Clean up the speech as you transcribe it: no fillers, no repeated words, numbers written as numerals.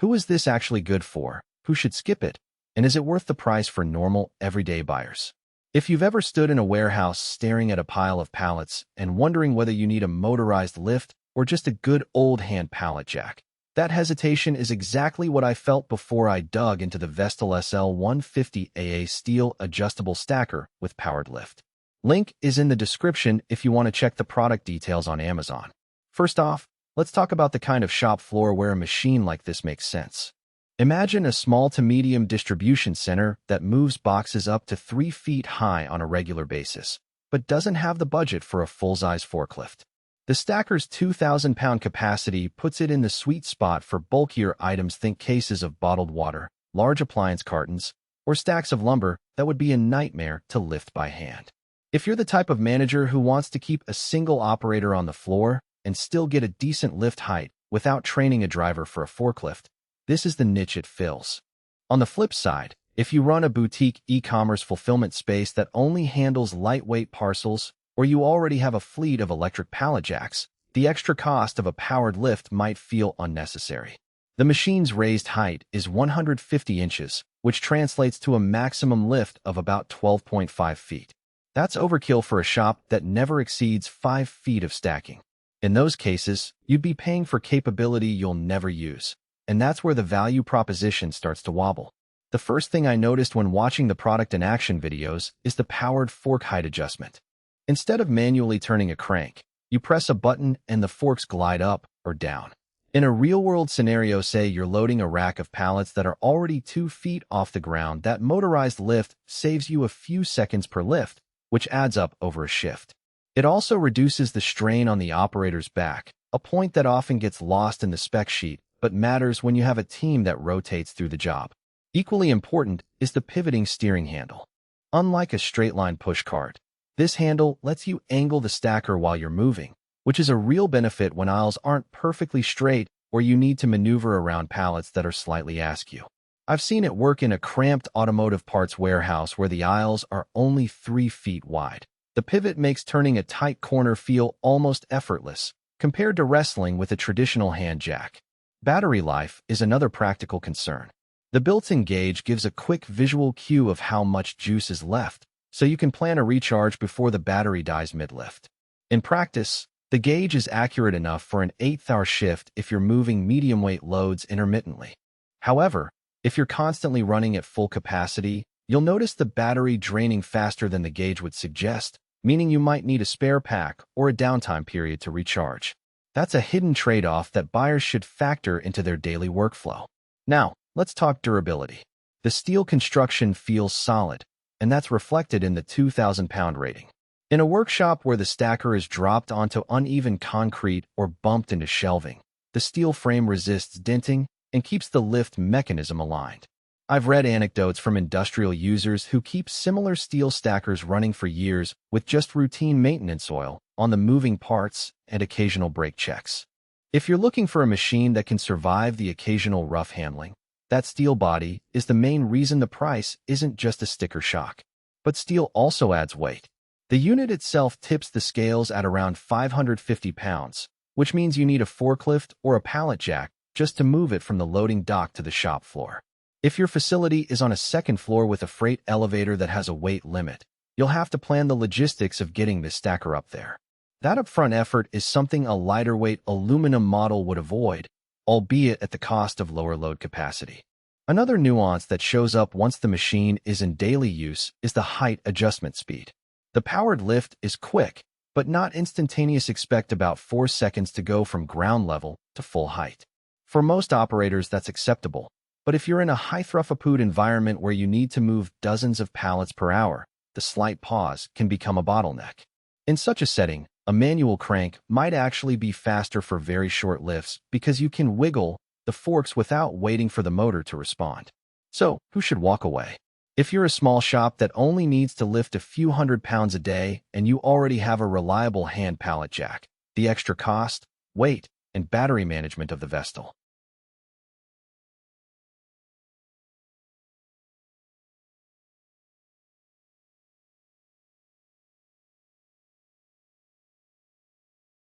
Who is this actually good for? Who should skip it? And is it worth the price for normal, everyday buyers? If you've ever stood in a warehouse staring at a pile of pallets and wondering whether you need a motorized lift or just a good old hand pallet jack, that hesitation is exactly what I felt before I dug into the Vestil SL150AA steel adjustable stacker with powered lift. Link is in the description if you want to check the product details on Amazon. First off, let's talk about the kind of shop floor where a machine like this makes sense. Imagine a small to medium distribution center that moves boxes up to 3 feet high on a regular basis, but doesn't have the budget for a full-size forklift. The stacker's 2,000-pound capacity puts it in the sweet spot for bulkier items. Think cases of bottled water, large appliance cartons, or stacks of lumber that would be a nightmare to lift by hand. If you're the type of manager who wants to keep a single operator on the floor and still get a decent lift height without training a driver for a forklift, this is the niche it fills. On the flip side, if you run a boutique e-commerce fulfillment space that only handles lightweight parcels, or you already have a fleet of electric pallet jacks, the extra cost of a powered lift might feel unnecessary. The machine's raised height is 150 inches, which translates to a maximum lift of about 12.5 feet. That's overkill for a shop that never exceeds 5 feet of stacking. In those cases, you'd be paying for capability you'll never use. And that's where the value proposition starts to wobble. The first thing I noticed when watching the product in action videos is the powered fork height adjustment. Instead of manually turning a crank, you press a button and the forks glide up or down. In a real-world scenario, say you're loading a rack of pallets that are already 2 feet off the ground, that motorized lift saves you a few seconds per lift, which adds up over a shift. It also reduces the strain on the operator's back, a point that often gets lost in the spec sheet, but matters when you have a team that rotates through the job. Equally important is the pivoting steering handle. Unlike a straight-line push cart, this handle lets you angle the stacker while you're moving, which is a real benefit when aisles aren't perfectly straight or you need to maneuver around pallets that are slightly askew. I've seen it work in a cramped automotive parts warehouse where the aisles are only 3 feet wide. The pivot makes turning a tight corner feel almost effortless, compared to wrestling with a traditional hand jack. Battery life is another practical concern. The built-in gauge gives a quick visual cue of how much juice is left, so you can plan a recharge before the battery dies mid-lift. In practice, the gauge is accurate enough for an 8th-hour shift if you're moving medium-weight loads intermittently. However, if you're constantly running at full capacity, you'll notice the battery draining faster than the gauge would suggest, meaning you might need a spare pack or a downtime period to recharge. That's a hidden trade-off that buyers should factor into their daily workflow. Now, let's talk durability. The steel construction feels solid, and that's reflected in the 2,000-pound rating. In a workshop where the stacker is dropped onto uneven concrete or bumped into shelving, the steel frame resists denting and keeps the lift mechanism aligned. I've read anecdotes from industrial users who keep similar steel stackers running for years with just routine maintenance oil on the moving parts and occasional brake checks. If you're looking for a machine that can survive the occasional rough handling, that steel body is the main reason. The price isn't just a sticker shock. But steel also adds weight. The unit itself tips the scales at around 550 pounds, which means you need a forklift or a pallet jack just to move it from the loading dock to the shop floor. If your facility is on a second floor with a freight elevator that has a weight limit, you'll have to plan the logistics of getting this stacker up there. That upfront effort is something a lighter-weight aluminum model would avoid, albeit at the cost of lower load capacity. Another nuance that shows up once the machine is in daily use is the height adjustment speed. The powered lift is quick, but not instantaneous. Expect about 4 seconds to go from ground level to full height. For most operators, that's acceptable. But if you're in a high-throughput environment where you need to move dozens of pallets per hour, the slight pause can become a bottleneck. In such a setting, a manual crank might actually be faster for very short lifts because you can wiggle the forks without waiting for the motor to respond. So, who should walk away? If you're a small shop that only needs to lift a few hundred pounds a day and you already have a reliable hand pallet jack, the extra cost, weight, and battery management of the Vestil